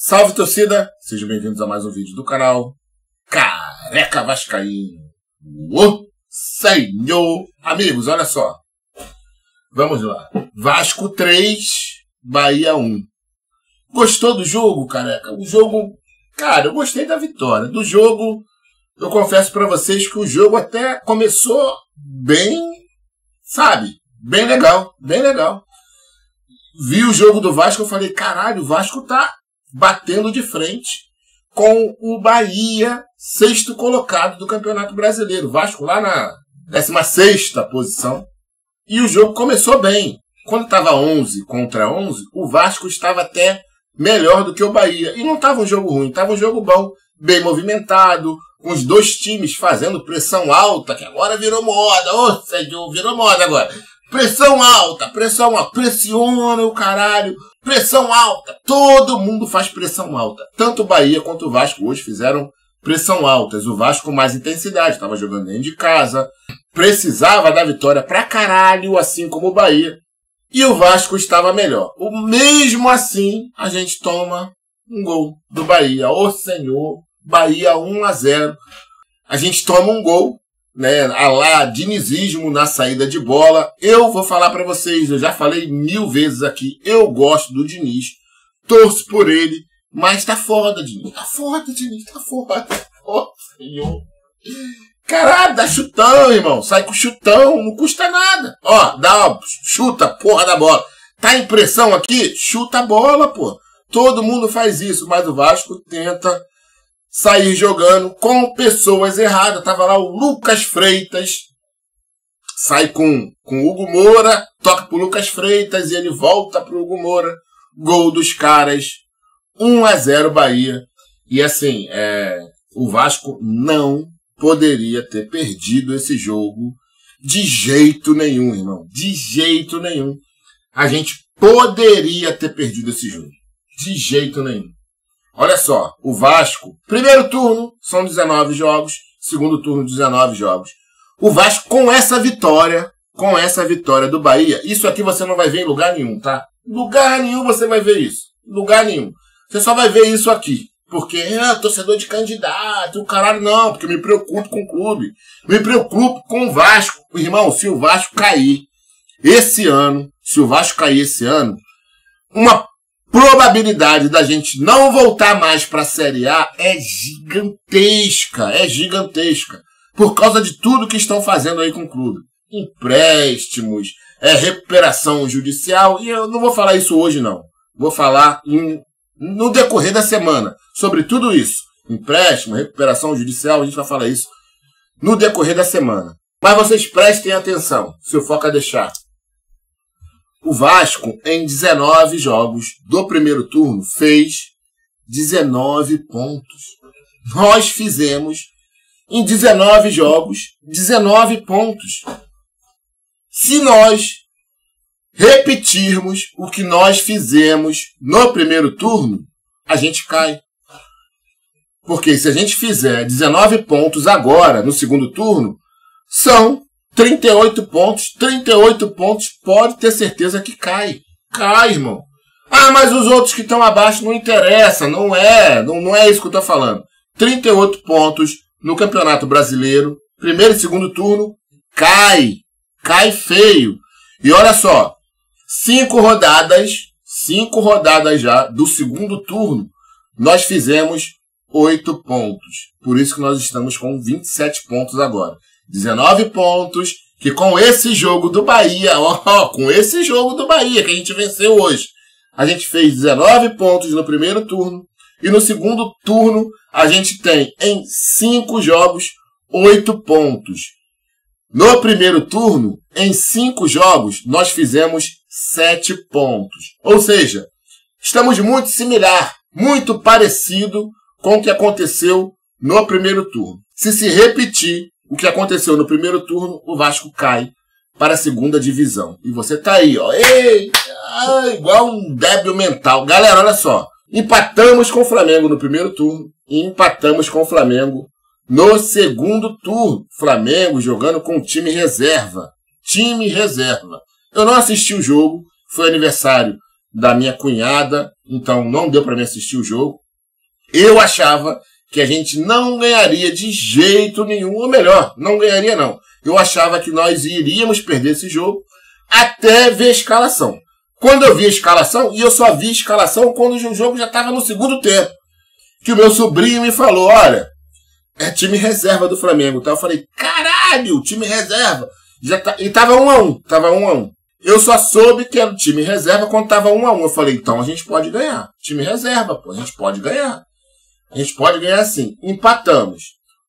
Salve, torcida! Sejam bem-vindos a mais um vídeo do canal Careca Vascaíno. O Senhor! Amigos, olha só. Vamos lá. Vasco 3, Bahia 1. Gostou do jogo, Careca? O jogo... Cara, eu gostei da vitória. Do jogo, eu confesso pra vocês que o jogo até começou bem, sabe? Bem legal, bem legal. Vi o jogo do Vasco, eu falei, caralho, o Vasco tá batendo de frente com o Bahia, sexto colocado do Campeonato Brasileiro. O Vasco lá na 16ª posição. E o jogo começou bem. Quando estava 11 contra 11, o Vasco estava até melhor do que o Bahia. E não estava um jogo ruim, estava um jogo bom, bem movimentado, com os dois times fazendo pressão alta, que agora virou moda. Ô, Senhor, virou moda agora. Pressão alta, pressiona o caralho, pressão alta. Todo mundo faz pressão alta. Tanto o Bahia quanto o Vasco hoje fizeram pressão altas. O Vasco com mais intensidade, estava jogando dentro de casa, precisava da vitória pra caralho, assim como o Bahia. E o Vasco estava melhor. Mesmo assim, a gente toma um gol do Bahia. Ô Senhor, Bahia 1-0. A gente toma um gol, né, a lá dinizismo na saída de bola. Eu vou falar pra vocês, eu já falei 1000 vezes aqui, eu gosto do Diniz, torço por ele, mas tá foda, Diniz. Tá foda, Diniz, tá foda. Ô, Senhor. Caralho, dá chutão, irmão. Sai com chutão, não custa nada. Ó, chuta a porra da bola. Tá em pressão aqui? Chuta a bola, pô. Todo mundo faz isso, mas o Vasco tenta sair jogando com pessoas erradas. Tava lá o Lucas Freitas, sai com o Hugo Moura, toca pro Lucas Freitas e ele volta pro Hugo Moura. Gol dos caras, 1-0 Bahia. E assim, o Vasco não poderia ter perdido esse jogo de jeito nenhum, irmão. De jeito nenhum. A gente poderia ter perdido esse jogo. De jeito nenhum. Olha só, o Vasco, primeiro turno são 19 jogos, segundo turno 19 jogos. O Vasco com essa vitória do Bahia, isso aqui você não vai ver em lugar nenhum, tá? Lugar nenhum você vai ver isso. Lugar nenhum. Você só vai ver isso aqui. Porque, torcedor de candidato, o caralho, não, porque eu me preocupo com o clube. Me preocupo com o Vasco. Irmão, se o Vasco cair esse ano, uma probabilidade da gente não voltar mais para a Série A é gigantesca, por causa de tudo que estão fazendo aí com o clube. Empréstimos, recuperação judicial, e eu não vou falar isso hoje não. Vou falar no decorrer da semana sobre tudo isso. Empréstimo, recuperação judicial, a gente vai falar isso no decorrer da semana. Mas vocês prestem atenção, se o Foca deixar. O Vasco, em 19 jogos do primeiro turno, fez 19 pontos. Nós fizemos, em 19 jogos, 19 pontos. Se nós repetirmos o que nós fizemos no primeiro turno, a gente cai. Porque se a gente fizer 19 pontos agora, no segundo turno, são 38 pontos. 38 pontos, pode ter certeza que cai. Cai, irmão. Ah, mas os outros que estão abaixo não interessa. Não é isso que eu estou falando. 38 pontos no Campeonato Brasileiro, primeiro e segundo turno, cai. Cai feio. E olha só, 5 rodadas já do segundo turno, nós fizemos 8 pontos. Por isso que nós estamos com 27 pontos agora. 19 pontos, que com esse jogo do Bahia, com esse jogo do Bahia que a gente venceu hoje, a gente fez 19 pontos no primeiro turno, e no segundo turno a gente tem em 5 jogos 8 pontos. No primeiro turno, em 5 jogos, nós fizemos 7 pontos. Ou seja, estamos muito similar, muito parecido com o que aconteceu no primeiro turno. Se repetir o que aconteceu no primeiro turno, o Vasco cai para a segunda divisão. E você tá aí, ó. Igual um débil mental. Galera, olha só. Empatamos com o Flamengo no primeiro turno e empatamos com o Flamengo no segundo turno. Flamengo jogando com time reserva. Time reserva. Eu não assisti o jogo. Foi aniversário da minha cunhada, então não deu para mim assistir o jogo. Eu achava que a gente não ganharia de jeito nenhum, ou melhor, não ganharia não. Eu achava que nós iríamos perder esse jogo até ver a escalação. Quando eu vi a escalação, e eu só vi a escalação quando o jogo já estava no segundo tempo, que o meu sobrinho me falou, olha, é time reserva do Flamengo. Então eu falei, caralho, time reserva. E tava 1-1, Eu só soube que era o time reserva quando tava 1-1. Eu falei, então a gente pode ganhar. Time reserva, pô, a gente pode ganhar. A gente pode ganhar sim. Empatamos.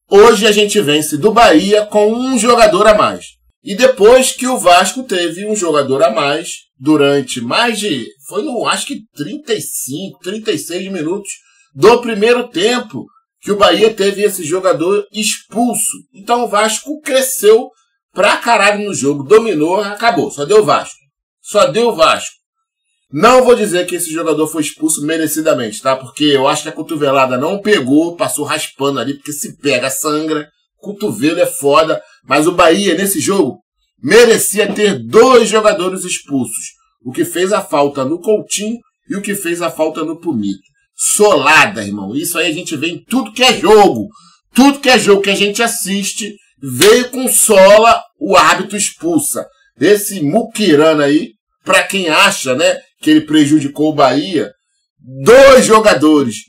Hoje a gente vence do Bahia com um jogador a mais. E depois que o Vasco teve um jogador a mais, durante mais de, acho que 35, 36 minutos do primeiro tempo, que o Bahia teve esse jogador expulso. Então o Vasco cresceu pra caralho no jogo, dominou, acabou. Só deu Vasco. Não vou dizer que esse jogador foi expulso merecidamente, tá? Porque eu acho que a cotovelada não pegou, passou raspando ali, porque se pega, sangra. Cotovelo é foda. Mas o Bahia, nesse jogo, merecia ter 2 jogadores expulsos. O que fez a falta no Coutinho e o que fez a falta no Pumito. Solada, irmão. Isso aí a gente vê em tudo que é jogo. Tudo que é jogo que a gente assiste, veio com sola, o árbitro expulsa. Esse Muquirana aí, pra quem acha, né, que ele prejudicou o Bahia, 2 jogadores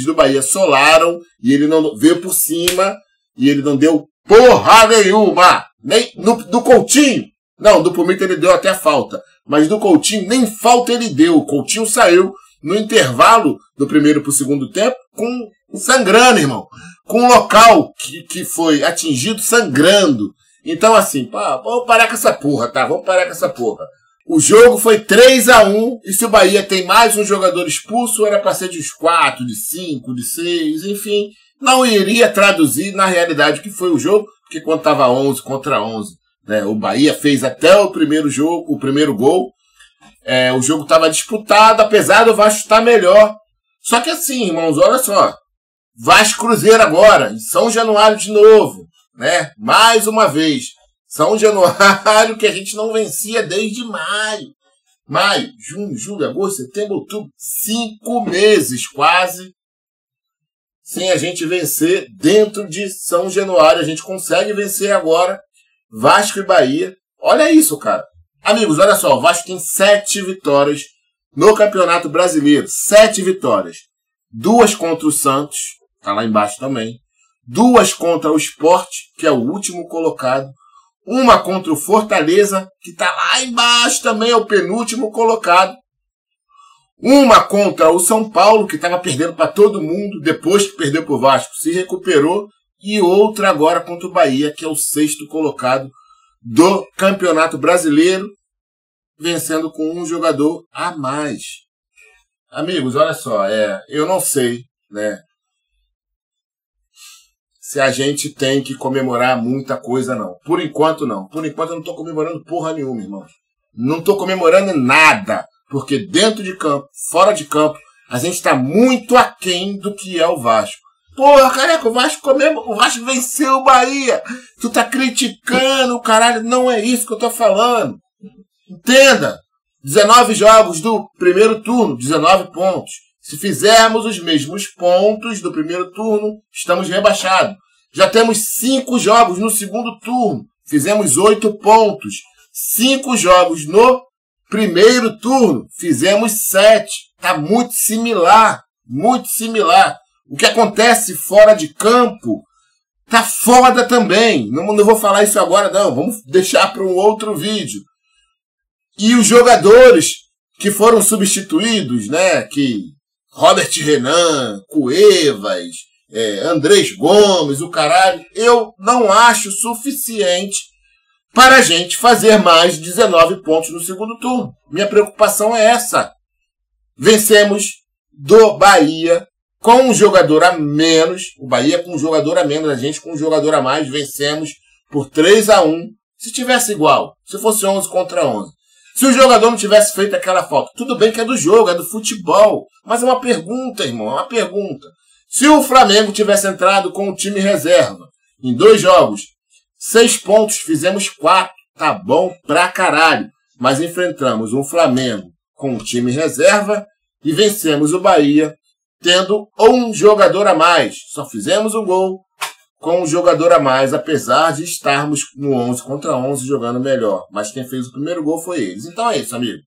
do Bahia solaram e ele não veio por cima e ele não deu porra nenhuma. Nem do Coutinho. Não, do Pumito ele deu até falta. Mas do Coutinho nem falta ele deu. O Coutinho saiu no intervalo do primeiro pro segundo tempo com sangrando, irmão. Com o local que foi atingido sangrando. Então assim, vamos parar com essa porra, tá? Vamos parar com essa porra. O jogo foi 3-1, e se o Bahia tem mais um jogador expulso, era para ser de 4, de 5, de 6, enfim. Não iria traduzir na realidade o que foi o jogo, porque quando estava 11 contra 11, né, o Bahia fez até o primeiro jogo, o primeiro gol. O jogo estava disputado, apesar do Vasco estar melhor. Só que assim, irmãos, olha só. Vasco Cruzeiro agora, em São Januário de novo, né? Mais uma vez. São Januário que a gente não vencia desde maio. Maio, junho, julho, agosto, setembro, outubro. 5 meses quase sem a gente vencer dentro de São Januário. A gente consegue vencer agora Vasco e Bahia. Olha isso, cara. Amigos, olha só. O Vasco tem 7 vitórias no Campeonato Brasileiro. 7 vitórias. 2 contra o Santos, tá lá embaixo também. 2 contra o Sport, que é o último colocado. 1 contra o Fortaleza, que está lá embaixo também, é o penúltimo colocado. 1 contra o São Paulo, que estava perdendo para todo mundo, depois que perdeu para o Vasco, se recuperou. E outra agora contra o Bahia, que é o 6º colocado do Campeonato Brasileiro, vencendo com um jogador a mais. Amigos, olha só, eu não sei, né, se a gente tem que comemorar muita coisa, não. Por enquanto, não. Por enquanto, eu não estou comemorando porra nenhuma, irmão. Não estou comemorando nada. Porque dentro de campo, fora de campo, a gente está muito aquém do que é o Vasco. Porra, careca, o Vasco venceu o Bahia. Tu tá criticando o caralho. Não é isso que eu tô falando. Entenda. 19 jogos do primeiro turno, 19 pontos. Se fizermos os mesmos pontos do primeiro turno, estamos rebaixados. Já temos 5 jogos no segundo turno. Fizemos 8 pontos. 5 jogos no primeiro turno. Fizemos 7. Está muito similar. Muito similar. O que acontece fora de campo tá foda também. Não vou falar isso agora, não. Vamos deixar para um outro vídeo. E os jogadores que foram substituídos, né? Que Robert Renan, Cuevas, Andrés Gomes, o caralho, eu não acho suficiente para a gente fazer mais de 19 pontos no segundo turno. Minha preocupação é essa. Vencemos do Bahia com um jogador a menos, o Bahia com um jogador a menos, a gente com um jogador a mais, vencemos por 3-1. Se tivesse igual, se fosse 11 contra 11. Se o jogador não tivesse feito aquela falta, tudo bem que é do jogo, é do futebol, mas é uma pergunta, irmão, é uma pergunta. Se o Flamengo tivesse entrado com o time reserva, em 2 jogos, 6 pontos, fizemos 4, tá bom pra caralho, mas enfrentamos um Flamengo com o time reserva e vencemos o Bahia tendo um jogador a mais. Só fizemos um gol com um jogador a mais, apesar de estarmos no 11 contra 11 jogando melhor. Mas quem fez o primeiro gol foi eles. Então é isso, amigo.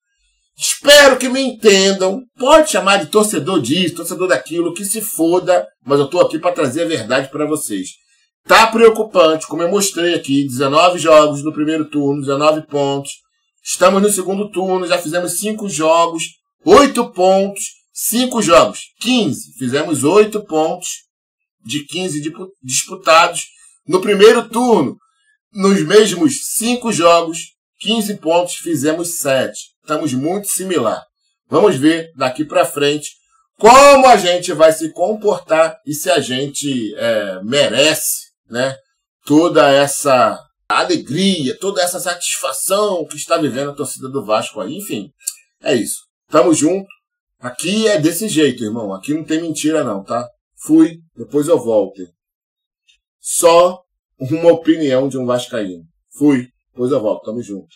Espero que me entendam. Pode chamar de torcedor disso, torcedor daquilo, que se foda. Mas eu tô aqui para trazer a verdade para vocês. Tá preocupante, como eu mostrei aqui. 19 jogos no primeiro turno, 19 pontos. Estamos no segundo turno, já fizemos 5 jogos, 8 pontos. 5 jogos, 15. Fizemos 8 pontos de 15 disputados. No primeiro turno, nos mesmos 5 jogos, 15 pontos, fizemos 7. Estamos muito similar. Vamos ver daqui para frente como a gente vai se comportar e se a gente merece, né, toda essa alegria, toda essa satisfação que está vivendo a torcida do Vasco aí. Enfim, é isso. Tamo junto. Aqui é desse jeito, irmão. Aqui não tem mentira não, tá? Fui, depois eu volto. Só uma opinião de um vascaíno. Fui, depois eu volto. Tamo junto.